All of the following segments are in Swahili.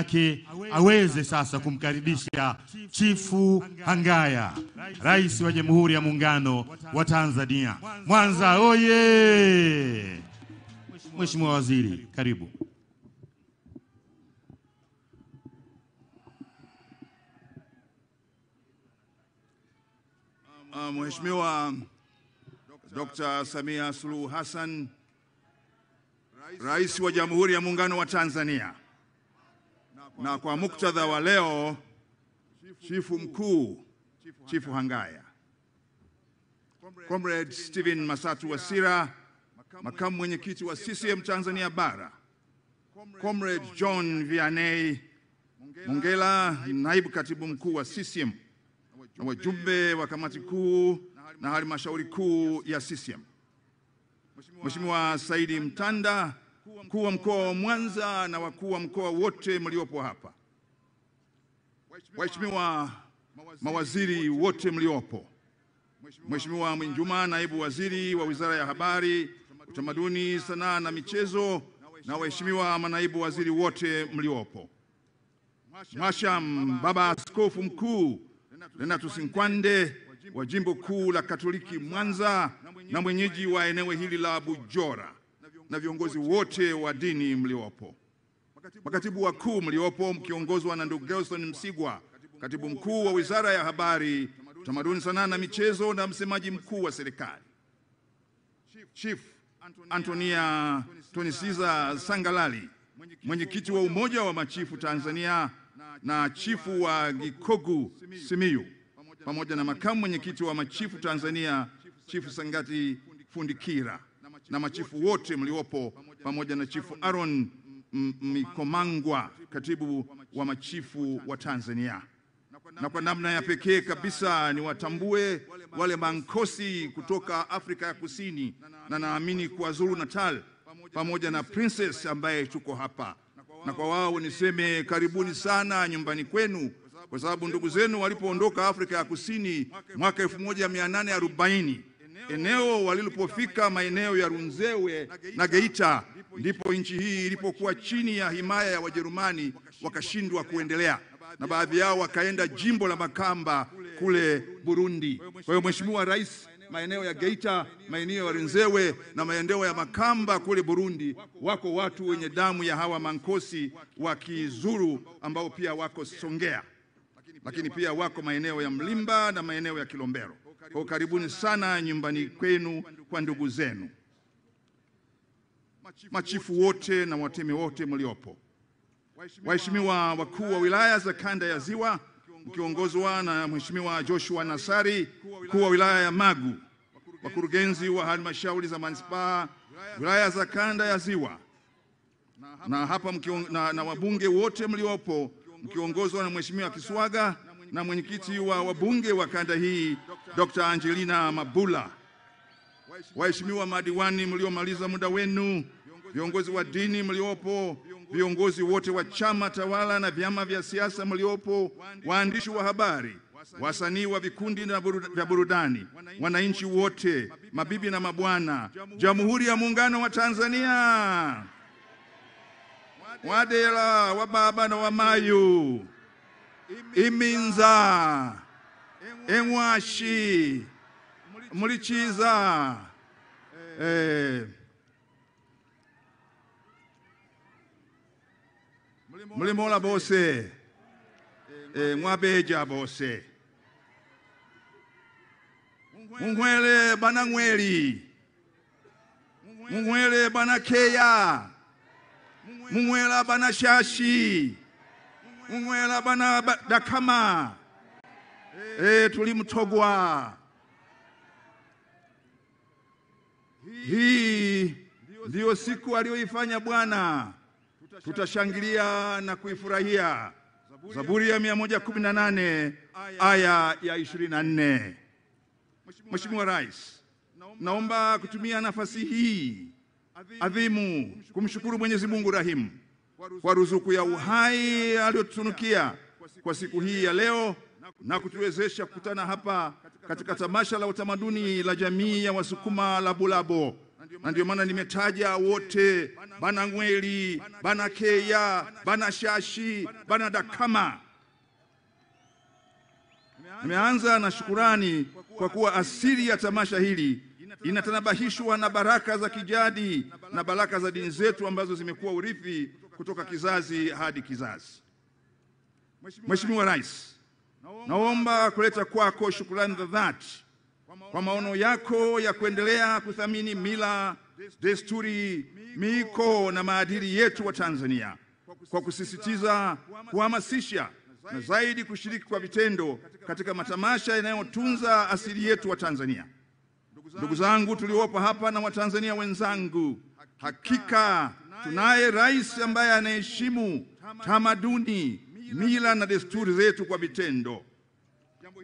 yake aweze sasa kumkaribisha Chifu Hangaya, Rais wa Jamhuri ya Muungano wa Tanzania. Mwanza oye! Mheshimiwa Waziri, karibu. Mheshimiwa Dr. Samia Suluhu Hassan, Rais wa Jamhuri ya Muungano wa Tanzania, na kwa muktadha wa leo, Chifu Mkuu Chifu Hangaya, Comrade Stephen Masatu Wasira, Makamu Mwenyekiti wa CCM Tanzania Bara, Comrade John Vianney Mongela, Naibu Katibu Mkuu wa CCM, na wajumbe wa Kamati Kuu na Halmashauri Kuu ya CCM, Mheshimiwa Saidi Mtanda, Mkuu wa Mkoa wa Mwanza, na wakuu wa mkoa wote mliopo hapa, waheshimiwa mawaziri wote mliopo, Mheshimiwa Mwinjuma, Naibu Waziri wa Wizara ya Habari, Utamaduni, Sanaa na Michezo, na waheshimiwa manaibu waziri wote mliopo, Mhashamu Baba Askofu Mkuu Renatus Nkwande wa Jimbo Kuu la Katoliki Mwanza na mwenyeji wa eneo hili la Bujora, na viongozi wote wa dini mliopo, makatibu wakuu mliopo mkiongozwa na ndugu Gelson Msigwa, Katibu Mkuu wa Wizara ya Habari, Utamaduni, Sanaa na Michezo, na msemaji mkuu wa serikali, Chief Antonia Tonisiza Sangalali, mwenyekiti wa Umoja wa Machifu Tanzania, na chifu wa Gikogu Simiyu, pamoja na makamu mwenyekiti wa Machifu Tanzania Chifu Sangati Fundikira, na machifu wote mliopo, pamoja na Chifu Aaron Mikomangwa, katibu wa machifu wa Tanzania. Na kwa namna ya pekee kabisa ni watambue wale mankosi kutoka Afrika ya Kusini, na naamini KwaZulu Natal, pamoja na Princess ambaye tuko hapa. Na kwa wao niseme karibuni sana nyumbani kwenu, kwa sababu ndugu zenu walipoondoka Afrika ya Kusini mwaka 1840, eneo walilopofika maeneo ya Runzewe na Geita, ndipo nchi hii ilipokuwa chini ya himaya ya Wajerumani, wakashindwa kuendelea, na baadhi yao wakaenda jimbo la Makamba kule Burundi. Kwa hiyo Mheshimiwa Rais, maeneo ya Geita, maeneo ya Runzewe na maeneo ya Makamba kule Burundi, wako watu wenye damu ya hawa mankosi wa Kizuru ambao pia wako Songea, lakini pia wako maeneo ya Mlimba na maeneo ya Kilombero. Kwa karibuni sana nyumbani kwenu kwa ndugu zenu, machifu wote na watemi wote mliopo, waheshimiwa wakuu wa wilaya za kanda ya Ziwa mkiongozwa na Mheshimiwa Joshua Nassari, mkuu wa wilaya ya Magu, wakurugenzi wa halmashauri za manispaa wilaya za kanda ya Ziwa, na hapa na wabunge wote mliopo mkiongozwa na Mheshimiwa Kiswaga, na mwenyekiti wa wabunge wa kanda hii Dr. Angelina Mabula, waheshimiwa madiwani mliomaliza muda wenu, viongozi wa dini mliopo, viongozi wote wa chama tawala na vyama vya siasa mliopo, waandishi wa habari, wasanii wa vikundi vya burudani, wananchi wote, mabibi na mabwana, Jamhuri ya Muungano wa Tanzania, wadela wa baba na wamayu, iminza, emwashi, mulichiza, mulimola bose, mwabeja bose, mungwele bana ngweli, mungwele bana keya, mungwela bana shashi, mungwela bana dakama, tulimtogwa. Hii ndiyo siku aliyoifanya Bwana, tutashangilia na kuifurahia. Zaburi ya 118 aya ya 24. Mheshimiwa Rais, naomba kutumia nafasi hii adhimu kumshukuru Mwenyezi Mungu Rahimu kwa ruzuku ya uhai aliyotutunukia kwa siku hii ya leo, na kutuwezesha kukutana hapa katika tamasha la utamaduni la jamii ya Wasukuma la Bulabo, na ndio maana nimetaja wote: Bana Ngweli, Bana Keya, Bana Shashi, Bana Dakama. Nimeanza na shukurani kwa kuwa asili ya tamasha hili inatanabahishwa na baraka za kijadi na baraka za dini zetu ambazo zimekuwa urithi kutoka kizazi hadi kizazi. Mheshimiwa Rais, naomba kuleta kwako shukrani za dhati kwa maono yako ya kuendelea kuthamini mila, desturi, miiko na maadili yetu wa Tanzania, kwa kusisitiza, kuhamasisha na zaidi kushiriki kwa vitendo katika matamasha yanayotunza asili yetu wa Tanzania. Ndugu zangu tuliopo hapa na Watanzania wenzangu, hakika tunaye rais ambaye anaheshimu tamaduni, mila na desturi zetu kwa vitendo.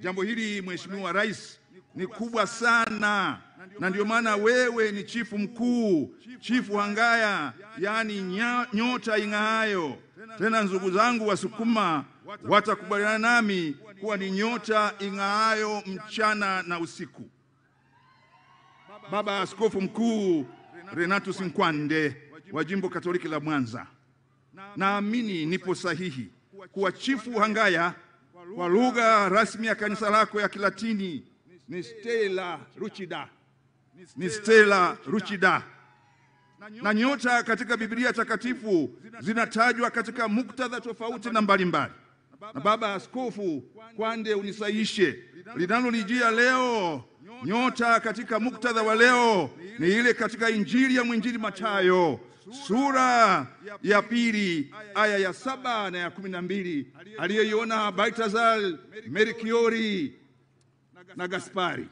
Jambo hili Mheshimiwa Rais ni kubwa sana, na ndio maana wewe ni chifu mkuu, Chifu Hangaya, yani nyota ing'aayo. Tena ndugu zangu Wasukuma watakubaliana nami kuwa ni nyota ing'aayo mchana na usiku. Baba Askofu Mkuu Renatus Nkwande wa Jimbo Katoliki la Mwanza, naamini nipo sahihi kuwa Chifu Hangaya kwa lugha rasmi ya kanisa lako ya Kilatini ni Stella Lucida. Ni Stella Lucida. Na nyota katika Biblia takatifu zinatajwa katika muktadha tofauti na mbalimbali. Na Baba Askofu Kwande, unisaishe, linalonijia leo, nyota katika muktadha wa leo ni ile katika Injili ya Mwinjili Mathayo sura ya 2 aya ya 7 na ya 12, aliyeiona Baltazar, Melkiori na Gaspari.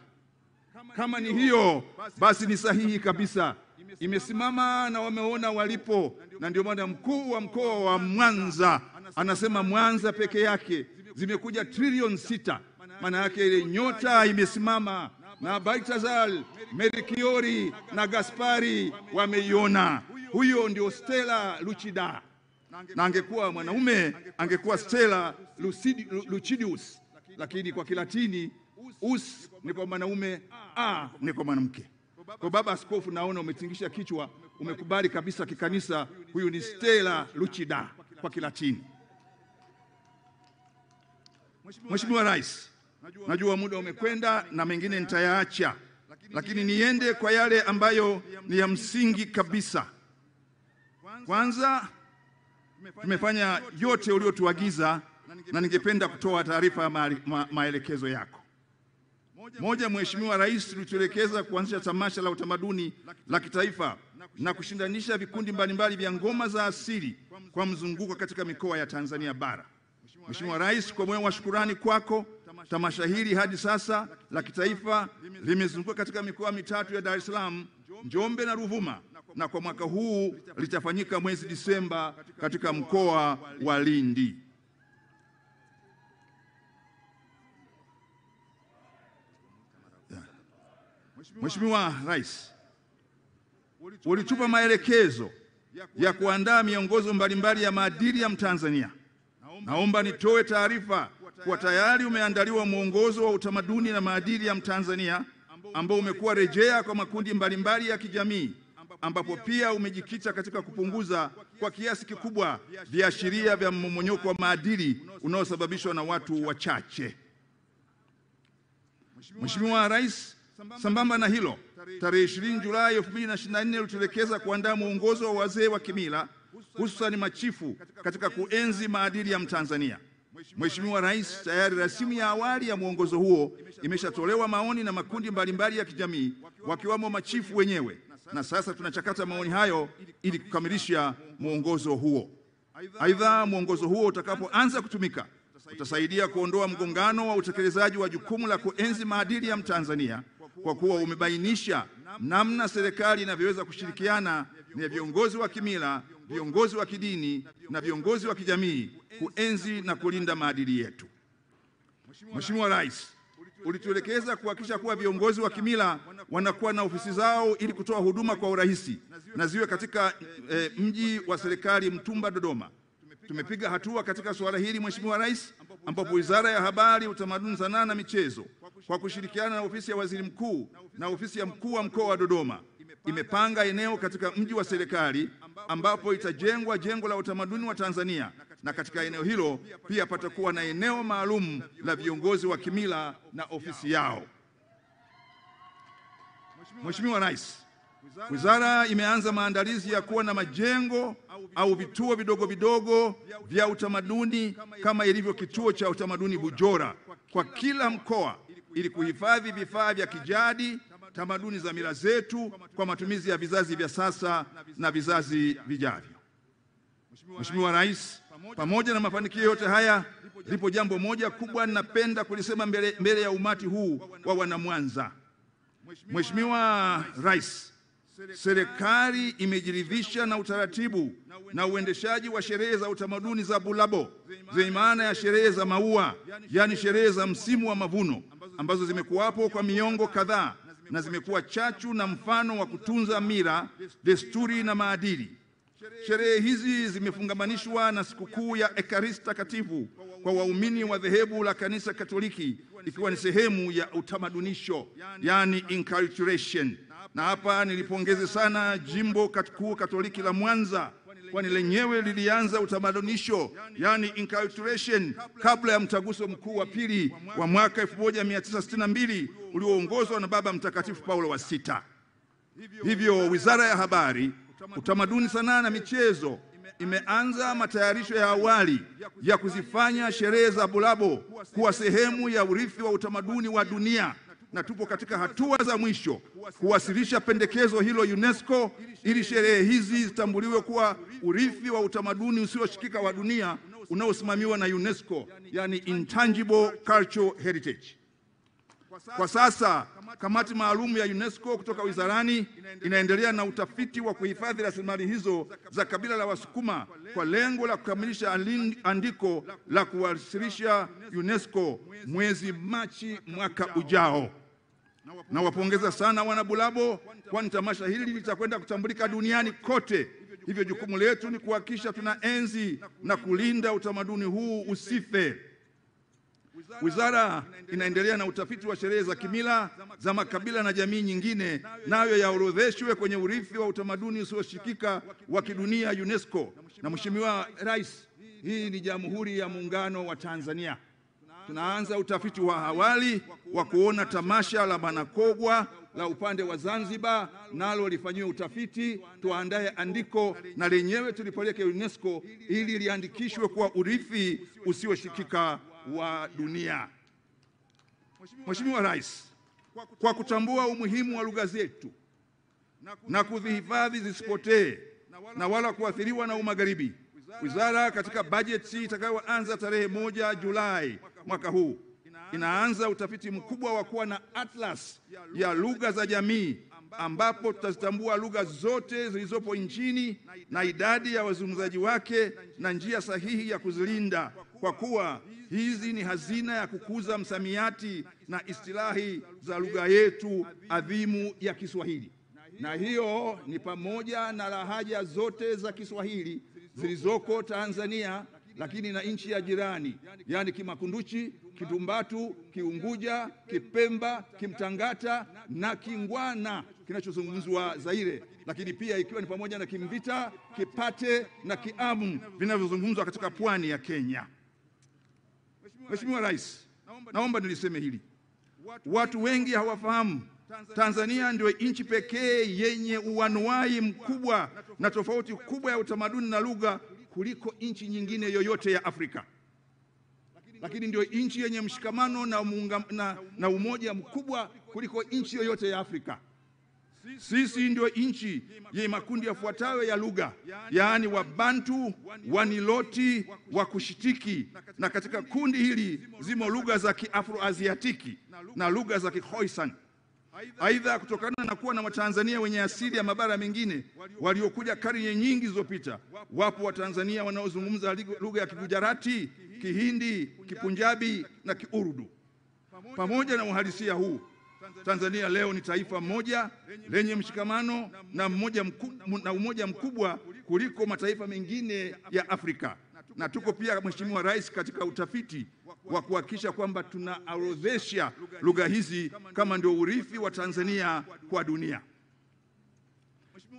Kama ni hiyo basi ni sahihi kabisa, imesimama na wameona walipo. Na ndio maana mkuu wa mkoa wa Mwanza anasema Mwanza peke yake zimekuja trilioni 6. Maana yake ile nyota imesimama na Baltazar, Melkiori na Gaspari wameiona. Huyo ndio Stella Lucida. Na angekuwa mwanaume angekuwa Stella Lucidius, lakini kwa Kilatini us ni kwa mwanaume, a ni kwa mwanamke. Kwa Baba Askofu, naona umetingisha kichwa, umekubali kabisa kikanisa, huyu ni Stella Lucida kwa Kilatini. Mheshimiwa Rais, najua muda umekwenda na mengine nitayaacha, lakini niende kwa yale ambayo ni ya msingi kabisa. Kwanza, tumefanya yote uliotuagiza na ningependa kutoa taarifa ya maelekezo yako. Moja, Mheshimiwa Rais, tulituelekeza kuanzisha tamasha la utamaduni la kitaifa na kushindanisha vikundi mbalimbali vya ngoma za asili kwa mzunguko katika mikoa ya Tanzania bara. Mheshimiwa Rais, kwa moyo wa shukurani kwako, tamasha hili hadi sasa la kitaifa limezunguka katika mikoa mitatu ya Dar es Salaam, Njombe na Ruvuma, na kwa mwaka huu litafanyika mwezi Disemba katika mkoa wa Lindi. Mheshimiwa Rais, ulitupa maelekezo ya kuandaa miongozo mbalimbali ya maadili ya Mtanzania. Naomba nitoe taarifa kwa tayari umeandaliwa mwongozo wa utamaduni na maadili ya Mtanzania ambao umekuwa rejea kwa makundi mbalimbali ya kijamii, ambapo pia umejikita katika kupunguza kwa kiasi kikubwa viashiria vya mmomonyoko wa maadili unaosababishwa na watu wachache. Mheshimiwa Rais, sambamba na hilo, tarehe 20 Julai 2024 ulituelekeza kuandaa mwongozo wa wazee wa kimila, hususan machifu, katika kuenzi maadili ya Mtanzania. Mheshimiwa Rais, tayari rasimu ya awali ya mwongozo huo imeshatolewa maoni na makundi mbalimbali ya kijamii, wakiwamo machifu wenyewe, na sasa tunachakata maoni hayo ili kukamilisha mwongozo huo. Aidha, mwongozo huo utakapoanza kutumika utasaidia kuondoa mgongano wa utekelezaji wa jukumu la kuenzi maadili ya Mtanzania, kwa kuwa umebainisha namna serikali inavyoweza kushirikiana na viongozi wa kimila, viongozi wa kidini na viongozi wa kijamii kuenzi na kulinda maadili yetu. Mheshimiwa Rais, ulituelekeza kuhakikisha kuwa viongozi wa kimila wanakuwa na ofisi zao ili kutoa huduma kwa urahisi na ziwe katika mji wa serikali Mtumba, Dodoma. Tumepiga hatua katika suala hili Mheshimiwa Rais, ambapo Wizara ya Habari, Utamaduni, Sanaa na Michezo kwa kushirikiana na ofisi ya Waziri Mkuu na ofisi ya Mkuu wa Mkoa wa Dodoma imepanga eneo katika mji wa serikali ambapo itajengwa jengo la utamaduni wa Tanzania, na katika eneo hilo pia patakuwa na eneo maalum la viongozi wa kimila na ofisi yao. Mheshimiwa Rais, wizara imeanza maandalizi ya kuwa na majengo au vituo vidogo vidogo vya utamaduni kama ilivyo kituo cha utamaduni Bujora kwa kila mkoa, ili kuhifadhi vifaa vya kijadi, tamaduni za mila zetu kwa matumizi ya vizazi vya sasa na vizazi vijavyo. Mheshimiwa Rais, pamoja na mafanikio yote haya, lipo jambo moja kubwa ninapenda kulisema mbele ya umati huu wa wanamwanza. Mheshimiwa Rais, serikali imejiridhisha na utaratibu na uendeshaji wa sherehe za utamaduni za Bulabo zenye maana ya sherehe za maua, yani sherehe za msimu wa mavuno, ambazo zimekuwapo kwa miongo kadhaa na zimekuwa chachu na mfano wa kutunza mila, desturi na maadili. Sherehe hizi zimefungamanishwa na sikukuu ya Ekaristi Takatifu kwa waumini wa dhehebu la Kanisa Katoliki, ikiwa ni sehemu ya utamadunisho, yani inculturation. Na hapa nilipongeze sana Jimbo Kuu Katoliki la Mwanza, kwani lenyewe lilianza utamadunisho, yani inculturation, kabla ya mtaguso mkuu wa pili wa mwaka 1962 ulioongozwa na Baba Mtakatifu Paulo wa Sita. Hivyo Wizara ya Habari, Utamaduni, Sanaa na Michezo imeanza matayarisho ya awali ya kuzifanya sherehe za Bulabo kuwa sehemu ya urithi wa utamaduni wa dunia, na tupo katika hatua za mwisho kuwasilisha pendekezo hilo UNESCO ili sherehe hizi zitambuliwe kuwa urithi wa utamaduni usioshikika wa dunia unaosimamiwa na UNESCO, yani Intangible Cultural Heritage. Kwa sasa kamati maalum ya UNESCO kutoka wizarani inaendelea na utafiti wa kuhifadhi rasilimali hizo za kabila la Wasukuma kwa lengo la kukamilisha andiko la kuwasilisha UNESCO mwezi Machi mwaka ujao. Nawapongeza sana wana Bulabo, kwani tamasha hili litakwenda kutambulika duniani kote. Hivyo jukumu letu ni kuhakikisha tunaenzi na kulinda utamaduni huu usife. Wizara inaendelea na utafiti wa sherehe za kimila za makabila na jamii nyingine, nayo yaorodheshwe kwenye urithi wa utamaduni usioshikika wa kidunia UNESCO. Na Mheshimiwa Rais, hii ni Jamhuri ya Muungano wa Tanzania. Tunaanza utafiti wa awali wa kuona tamasha la Manakogwa la upande wa Zanzibar nalo lifanyiwe utafiti, tuandae andiko na lenyewe tulipeleke UNESCO ili liandikishwe kwa urithi usioshikika wa dunia. Mheshimiwa Rais, kwa kutambua umuhimu wa lugha zetu na kuzihifadhi zisipotee na wala kuathiriwa na umagharibi, wizara katika bajeti itakayoanza tarehe 1 Julai mwaka huu inaanza utafiti mkubwa wa kuwa na atlas ya lugha za jamii, ambapo tutazitambua lugha zote zilizopo nchini na idadi ya wazungumzaji wake na njia sahihi ya kuzilinda, kwa kuwa hizi ni hazina ya kukuza msamiati na istilahi za lugha yetu adhimu ya Kiswahili. Na hiyo ni pamoja na lahaja zote za Kiswahili zilizoko Tanzania, lakini na nchi ya jirani, yani Kimakunduchi, Kitumbatu, Kiunguja, Kipemba, Kimtangata na Kingwana kinachozungumzwa Zaire, lakini pia ikiwa ni pamoja na Kimvita, Kipate na Kiamu vinavyozungumzwa katika pwani ya Kenya. Mheshimiwa Rais, naomba niliseme hili. Watu wengi hawafahamu Tanzania ndio nchi pekee yenye uanuai mkubwa na tofauti kubwa ya utamaduni na lugha kuliko nchi nyingine yoyote ya Afrika. Lakini ndio nchi yenye mshikamano na umoja mkubwa kuliko nchi yoyote ya Afrika. Sisi ndio nchi yenye makundi yafuatayo ya lugha, yaani Wabantu, Waniloti, Wakushitiki, na katika kundi hili zimo lugha za Kiafro-Aziatiki na lugha za Kikhoisan. Aidha, kutokana na kuwa na Watanzania wenye asili ya mabara mengine waliokuja karne nyingi zilizopita, wapo Watanzania wanaozungumza lugha ya Kigujarati, Kihindi, Kipunjabi na Kiurdu. Pamoja na uhalisia huu, Tanzania leo ni taifa moja lenye mshikamano na umoja mkubwa kuliko mataifa mengine ya Afrika. Na tuko pia, Mheshimiwa Rais, katika utafiti wa kuhakikisha kwamba tunaorodhesha lugha hizi kama ndio urithi wa Tanzania kwa dunia.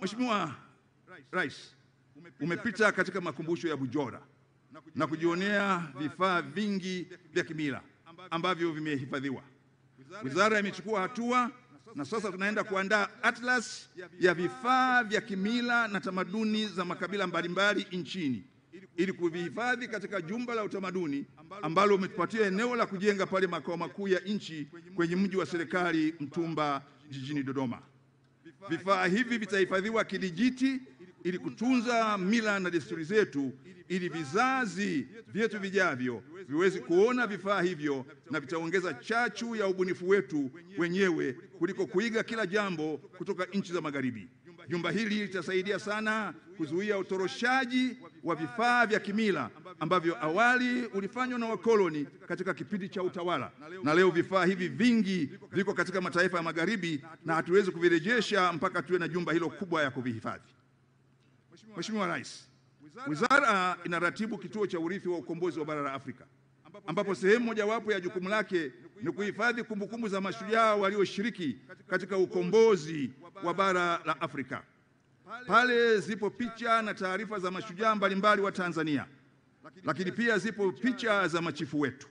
Mheshimiwa Rais, umepita katika makumbusho ya Bujora na kujionea vifaa vingi vya kimila ambavyo vimehifadhiwa. Wizara imechukua hatua na sasa tunaenda kuandaa atlas ya vifaa vya kimila na tamaduni za makabila mbalimbali nchini ili kuvihifadhi katika jumba la utamaduni ambalo umetupatia eneo la kujenga pale makao makuu ya nchi kwenye mji wa serikali Mtumba jijini Dodoma. Vifaa hivi vitahifadhiwa kidijiti ili kutunza mila na desturi zetu, ili vizazi vyetu vijavyo viweze kuona vifaa hivyo, na vitaongeza chachu ya ubunifu wetu wenyewe kuliko kuiga kila jambo kutoka nchi za magharibi. Jumba hili litasaidia sana kuzuia utoroshaji wa vifaa vya kimila ambavyo awali ulifanywa na wakoloni katika kipindi cha utawala, na leo vifaa hivi vingi viko katika mataifa ya magharibi na hatuwezi kuvirejesha mpaka tuwe na jumba hilo kubwa ya kuvihifadhi. Mheshimiwa Rais, wizara inaratibu kituo cha urithi wa ukombozi wa bara la Afrika, ambapo sehemu mojawapo ya jukumu lake ni kuhifadhi kumbukumbu za mashujaa walioshiriki katika ukombozi wa bara la Afrika. Pale zipo picha na taarifa za mashujaa mbalimbali wa Tanzania, lakini pia zipo picha za machifu wetu.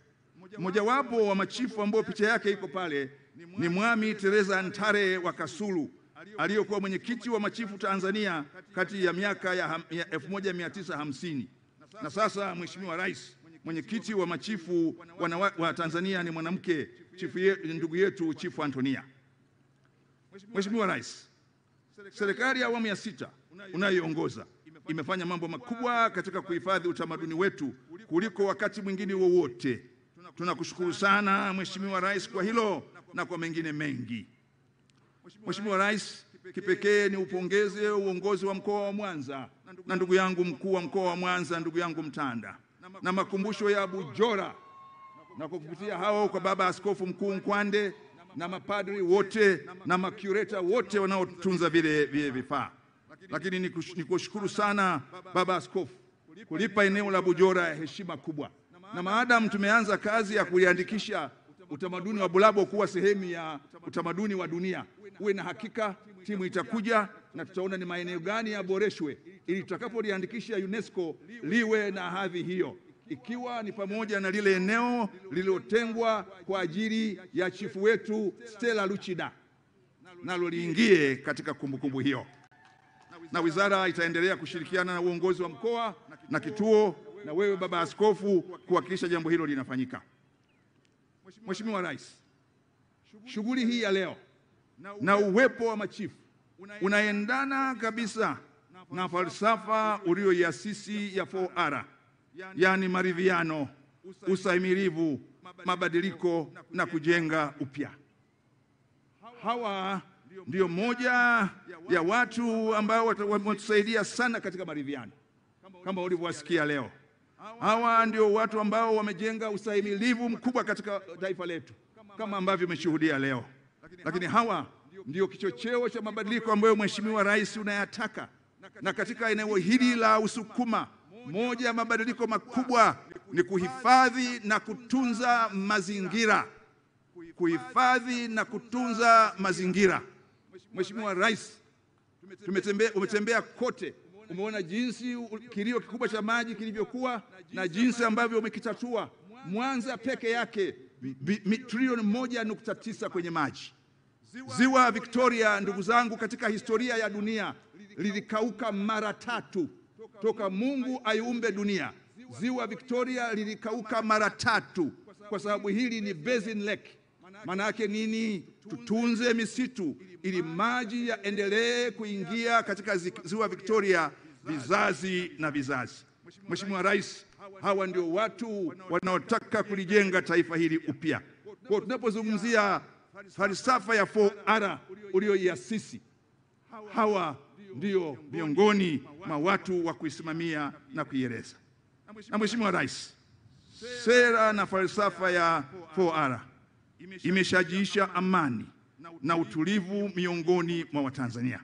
Mojawapo wa machifu ambao picha yake iko pale ni Mwami Teresa Ntare wa Kasulu, aliyokuwa mwenyekiti wa machifu Tanzania kati ya miaka ya 1950. Na sasa Mheshimiwa Rais, mwenyekiti wa machifu wa Tanzania ni mwanamke, ndugu yetu Chifu Antonia. Mheshimiwa Rais, serikali ya awamu ya 6 unayoongoza imefanya mambo makubwa katika kuhifadhi utamaduni wetu kuliko wakati mwingine wowote. Tunakushukuru sana Mheshimiwa Rais kwa hilo na kwa mengine mengi. Mheshimiwa Rais, kipekee ni upongeze uongozi wa mkoa wa Mwanza na ndugu yangu mkuu wa mkoa wa Mwanza, ndugu yangu Mtanda, na makumbusho ya Bujora, na kwa kupitia hao kwa Baba Askofu Mkuu Nkwande na mapadri wote na makureta wote wanaotunza vile vifaa. Lakini nikushukuru sana Baba Askofu kulipa eneo la Bujora heshima kubwa, na maadamu tumeanza kazi ya kuliandikisha utamaduni wa Bulabo kuwa sehemu ya utamaduni wa dunia, uwe na hakika timu itakuja na tutaona ni maeneo gani yaboreshwe ili tutakapoliandikisha UNESCO liwe na hadhi hiyo, ikiwa ni pamoja na lile eneo lililotengwa kwa ajili ya chifu wetu Stella Lucida, nalo liingie katika kumbukumbu hiyo. Na wizara itaendelea kushirikiana na uongozi wa mkoa na kituo na wewe Baba Askofu kuhakikisha jambo hilo linafanyika. Mheshimiwa Rais, shughuli hii ya leo na uwepo wa machifu unaendana kabisa na falsafa uliyoiasisi ya 4R, yani maridhiano, ustahimilivu, mabadiliko na kujenga upya. Hawa ndio moja ya watu ambao wametusaidia sana katika maridhiano kama ulivyowasikia leo. Hawa ndio watu ambao wamejenga ustahimilivu mkubwa katika taifa letu kama ambavyo umeshuhudia leo. Lakini hawa ndio kichocheo cha mabadiliko ambayo Mheshimiwa Rais unayataka. Na katika eneo hili la Usukuma, moja ya mabadiliko makubwa ni kuhifadhi na kutunza mazingira. Kuhifadhi na kutunza mazingira. Mheshimiwa Rais, umetembea kote, umeona jinsi kilio kikubwa cha maji kilivyokuwa na jinsi ambavyo umekitatua. Mwanza peke yake trilioni 1.9 kwenye maji. Ziwa Victoria, ndugu zangu, katika historia ya dunia lilikauka mara 3 toka Mungu aiumbe dunia. Ziwa Victoria lilikauka mara 3 kwa sababu hili ni basin lake. Maana yake nini? Tutunze misitu ili maji yaendelee kuingia katika Ziwa Victoria vizazi na vizazi. Mheshimiwa Rais, hawa ndio watu wanaotaka kulijenga taifa hili upya. Kwa tunapozungumzia falsafa ya 4R uliyoiasisi, hawa ndio miongoni mwa watu wa kuisimamia na kuieleza. Na Mheshimiwa Rais, sera na falsafa ya 4R imeshajiisha amani na utulivu miongoni mwa Watanzania.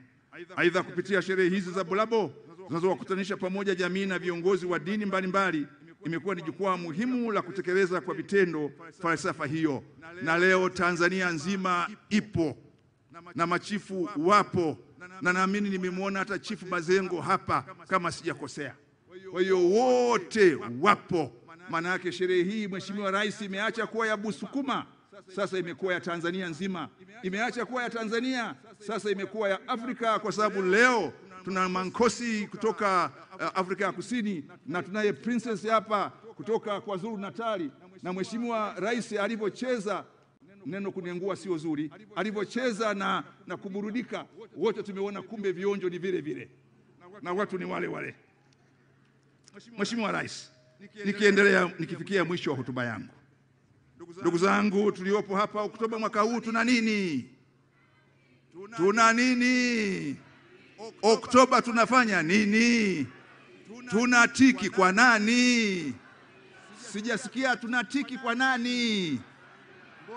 Aidha, kupitia sherehe hizi za Bulabo zinazowakutanisha pamoja jamii na viongozi wa dini mbalimbali, imekuwa ni jukwaa muhimu la kutekeleza kwa vitendo falsafa hiyo. Na leo Tanzania nzima ipo na machifu wapo na naamini nimemwona hata Chifu Mazengo hapa kama sijakosea. Kwa hiyo wote wapo. Maana yake sherehe hii Mheshimiwa Rais imeacha kuwa ya Busukuma, sasa imekuwa ya Tanzania nzima. Imeacha kuwa ya Tanzania, sasa imekuwa ya Afrika, kwa sababu leo tuna Mankosi kutoka Afrika ya Kusini na tunaye Princess hapa kutoka KwaZulu Natal. Na Mheshimiwa Rais alivyocheza, neno kunengua sio zuri, alivyocheza na kuburudika, wote tumeona kumbe vionjo ni vile vile na watu ni wale wale. Mheshimiwa Rais, nikifikia mwisho wa hotuba yangu, ndugu zangu tuliopo hapa, Oktoba mwaka huu tuna nini? Tuna nini? Oktoba tunafanya nini? Tunatiki kwa nani? Sijasikia tunatiki kwa nani?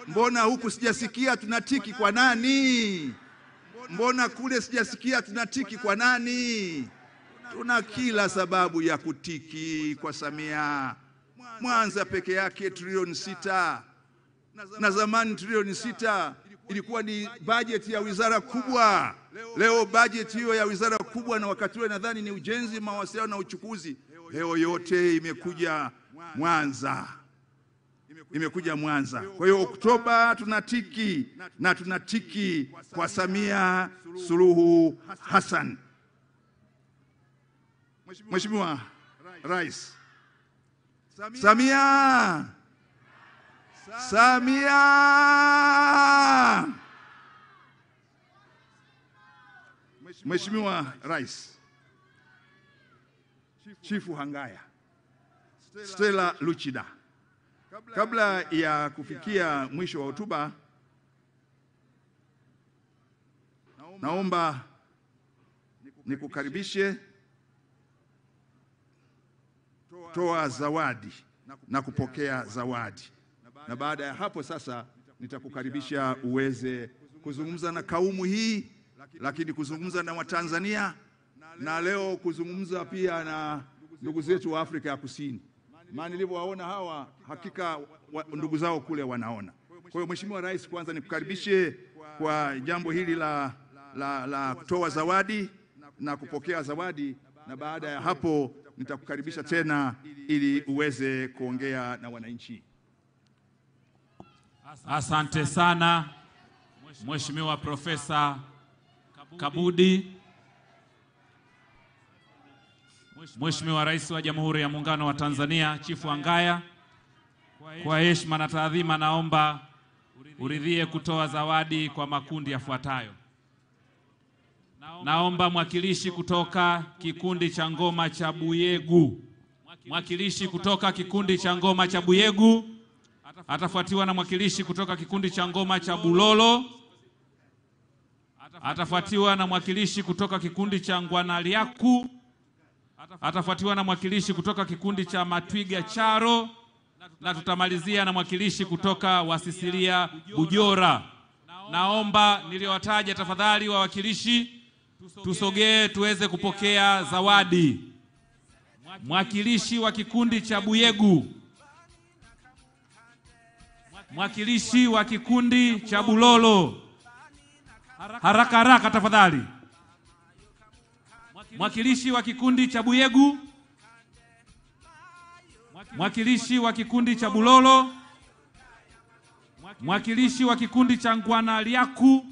Mbona huku sijasikia tunatiki kwa nani? Mbona kule sijasikia tunatiki kwa nani? Tuna kila sababu ya kutiki kwa Samia. Mwanza peke yake trilioni 6, na zamani trilioni 6 ilikuwa ni bajeti ya wizara kubwa. Leo bajeti hiyo ya wizara kubwa, na wakati ule nadhani ni ujenzi, mawasiliano na uchukuzi, leo yote imekuja Mwanza. Imekuja Mwanza. Kwa hiyo Oktoba tunatiki, na tunatiki kwa Samia Suluhu Hassan. Mheshimiwa Rais, Samia! Samia! Mheshimiwa Rais, Chifu Hangaya, Stella Luchida, kabla ya kufikia mwisho wa hotuba, naomba nikukaribishe, toa zawadi na kupokea zawadi. Na baada ya hapo sasa nitakukaribisha uweze kuzungumza na kaumu hii, lakini kuzungumza na Watanzania, na leo kuzungumza pia na ndugu zetu wa Afrika ya Kusini. Maana nilivyowaona hawa, hakika ndugu zao kule wanaona. Kwa hiyo Mheshimiwa Rais, kwanza nikukaribishe kwa jambo hili la kutoa zawadi na kupokea zawadi, na baada ya hapo nitakukaribisha tena ili uweze kuongea na wananchi. Asante sana Mheshimiwa Profesa Kabudi. Mheshimiwa Rais wa Jamhuri ya Muungano wa Tanzania, Chifu Hangaya, kwa heshima na taadhima naomba uridhie kutoa zawadi kwa makundi yafuatayo. Naomba mwakilishi kutoka kikundi cha ngoma cha Buyegu. Mwakilishi kutoka kikundi cha ngoma cha Buyegu atafuatiwa na mwakilishi kutoka kikundi cha ngoma cha Bulolo. Atafuatiwa na mwakilishi kutoka kikundi cha Ngwanaliaku. Atafuatiwa na mwakilishi kutoka kikundi cha Matwiga Charo, na tutamalizia na mwakilishi kutoka Wasisilia Bujora. Naomba niliowataja tafadhali wawakilishi tusogee tuweze kupokea zawadi. Mwakilishi wa kikundi cha Buyegu, mwakilishi wa kikundi cha Bulolo, haraka haraka tafadhali. Mwakilishi wa kikundi cha Buyegu, mwakilishi wa kikundi cha Bulolo, mwakilishi wa kikundi cha Ngwanaliaku,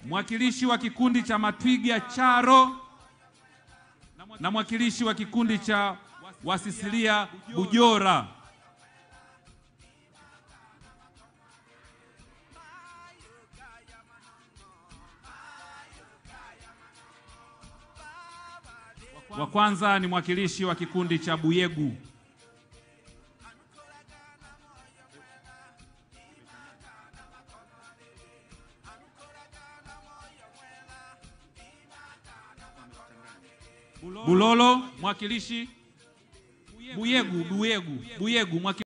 mwakilishi wa kikundi cha Matwiga Charo, na mwakilishi wa kikundi cha Wasisilia Bujora. Wa kwanza ni mwakilishi wa kikundi cha Buyegu. Bulolo, mwakilishi Buyegu mwakilishi